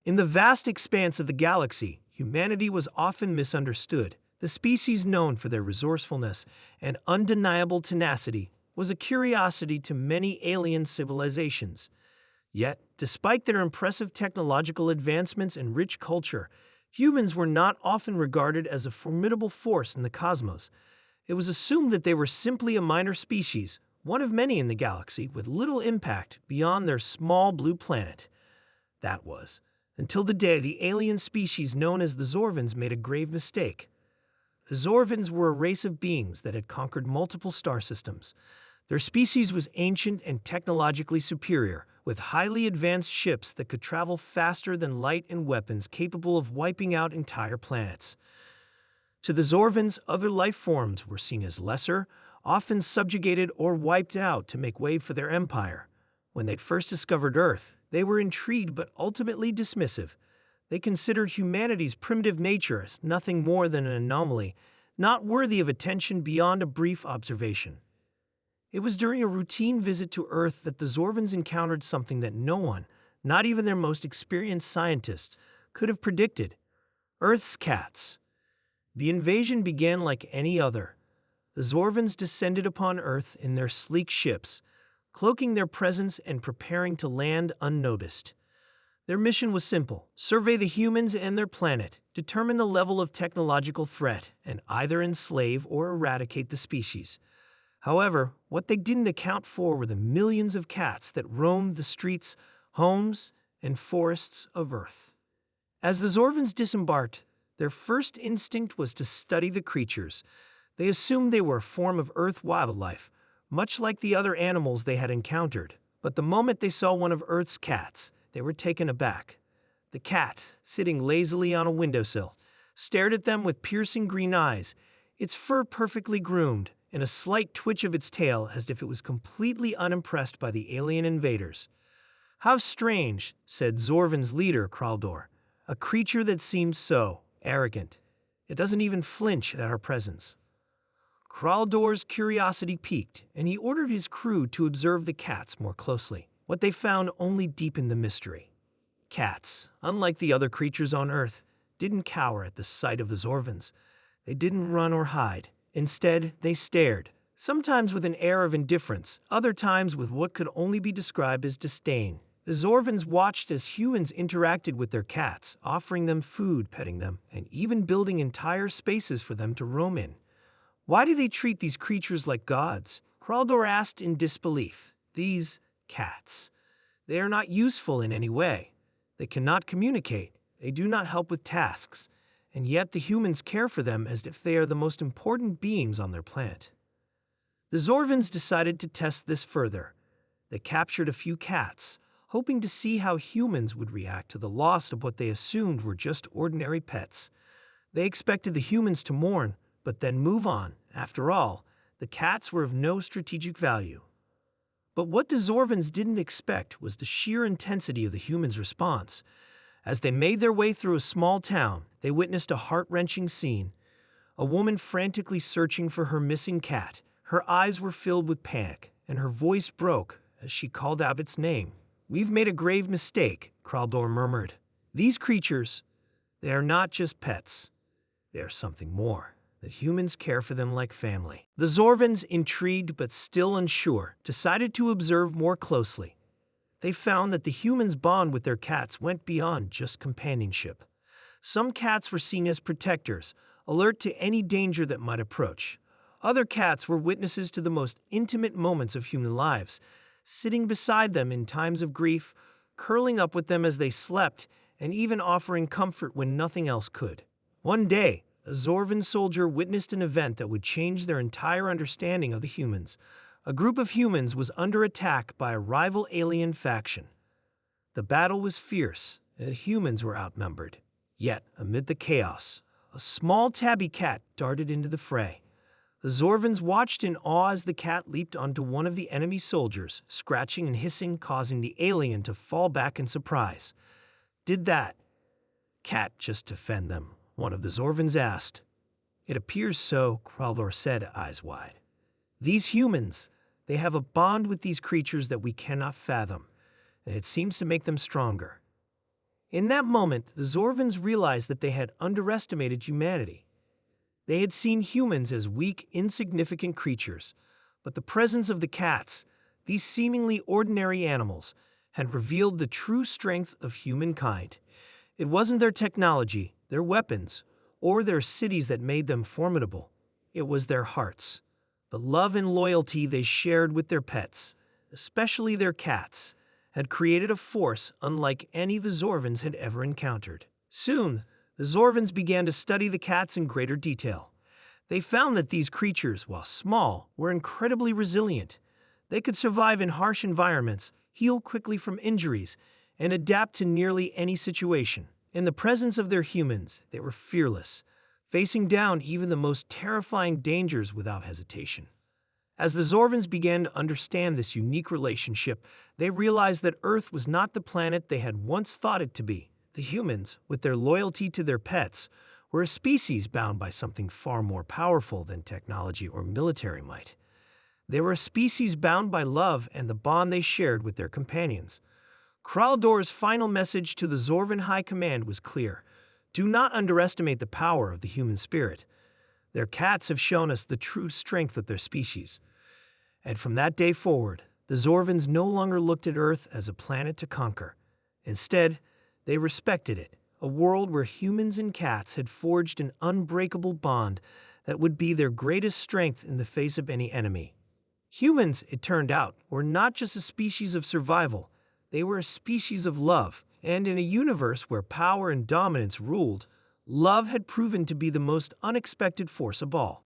In the vast expanse of the galaxy, humanity was often misunderstood. The species known for their resourcefulness and undeniable tenacity was a curiosity to many alien civilizations. Yet, despite their impressive technological advancements and rich culture, humans were not often regarded as a formidable force in the cosmos. It was assumed that they were simply a minor species, one of many in the galaxy, with little impact beyond their small blue planet. That was, until the day the alien species known as the Zorvans made a grave mistake. The Zorvans were a race of beings that had conquered multiple star systems. Their species was ancient and technologically superior, with highly advanced ships that could travel faster than light and weapons capable of wiping out entire planets. To the Zorvans, other life forms were seen as lesser, often subjugated or wiped out to make way for their empire. When they'd first discovered Earth, they were intrigued but ultimately dismissive. They considered humanity's primitive nature as nothing more than an anomaly, not worthy of attention beyond a brief observation. It was during a routine visit to Earth that the Zorvans encountered something that no one, not even their most experienced scientists, could have predicted: Earth's cats. The invasion began like any other. The Zorvans descended upon Earth in their sleek ships, cloaking their presence and preparing to land unnoticed. Their mission was simple: survey the humans and their planet, determine the level of technological threat, and either enslave or eradicate the species. However, what they didn't account for were the millions of cats that roamed the streets, homes, and forests of Earth. As the Zorvans disembarked, their first instinct was to study the creatures. They assumed they were a form of Earth wildlife, much like the other animals they had encountered. But the moment they saw one of Earth's cats, they were taken aback. The cat, sitting lazily on a windowsill, stared at them with piercing green eyes, its fur perfectly groomed, and a slight twitch of its tail as if it was completely unimpressed by the alien invaders. "How strange," said Zorvan's leader, Kraldor, "a creature that seems so arrogant. It doesn't even flinch at our presence." Kraldor's curiosity piqued, and he ordered his crew to observe the cats more closely. What they found only deepened the mystery. Cats, unlike the other creatures on Earth, didn't cower at the sight of the Zorvans. They didn't run or hide. Instead, they stared, sometimes with an air of indifference, other times with what could only be described as disdain. The Zorvans watched as humans interacted with their cats, offering them food, petting them, and even building entire spaces for them to roam in. "Why do they treat these creatures like gods?" Kraldor asked in disbelief. "These cats. They are not useful in any way. They cannot communicate. They do not help with tasks. And yet the humans care for them as if they are the most important beings on their planet." The Zorvans decided to test this further. They captured a few cats, hoping to see how humans would react to the loss of what they assumed were just ordinary pets. They expected the humans to mourn, but then move on. After all, the cats were of no strategic value. But what the Zorvans didn't expect was the sheer intensity of the humans' response. As they made their way through a small town, they witnessed a heart-wrenching scene. A woman frantically searching for her missing cat. Her eyes were filled with panic, and her voice broke as she called out its name. "We've made a grave mistake," Kraldor murmured. "These creatures, they are not just pets. They are something more, that humans care for them like family." The Zorvans, intrigued but still unsure, decided to observe more closely. They found that the humans' bond with their cats went beyond just companionship. Some cats were seen as protectors, alert to any danger that might approach. Other cats were witnesses to the most intimate moments of human lives, sitting beside them in times of grief, curling up with them as they slept, and even offering comfort when nothing else could. One day, a Zorvan soldier witnessed an event that would change their entire understanding of the humans. A group of humans was under attack by a rival alien faction. The battle was fierce, and the humans were outnumbered. Yet, amid the chaos, a small tabby cat darted into the fray. The Zorvans watched in awe as the cat leaped onto one of the enemy soldiers, scratching and hissing, causing the alien to fall back in surprise. "Did that cat just defend them?" one of the Zorvans asked. "It appears so," Kraldor said, eyes wide. "These humans, they have a bond with these creatures that we cannot fathom, and it seems to make them stronger." In that moment, the Zorvans realized that they had underestimated humanity. They had seen humans as weak, insignificant creatures, but the presence of the cats, these seemingly ordinary animals, had revealed the true strength of humankind. It wasn't their technology, their weapons, or their cities that made them formidable. It was their hearts, the love and loyalty they shared with their pets, especially their cats, had created a force unlike any the Zorvans had ever encountered. Soon, the Zorvans began to study the cats in greater detail. They found that these creatures, while small, were incredibly resilient. They could survive in harsh environments, heal quickly from injuries, and adapt to nearly any situation. In the presence of their humans, they were fearless, facing down even the most terrifying dangers without hesitation. As the Zorvans began to understand this unique relationship, they realized that Earth was not the planet they had once thought it to be. The humans, with their loyalty to their pets, were a species bound by something far more powerful than technology or military might. They were a species bound by love and the bond they shared with their companions. Kraldor's final message to the Zorvan High Command was clear. Do not underestimate the power of the human spirit. Their cats have shown us the true strength of their species. And from that day forward, the Zorvans no longer looked at Earth as a planet to conquer. Instead, they respected it, a world where humans and cats had forged an unbreakable bond that would be their greatest strength in the face of any enemy. Humans, it turned out, were not just a species of survival, they were a species of love, and in a universe where power and dominance ruled, love had proven to be the most unexpected force of all.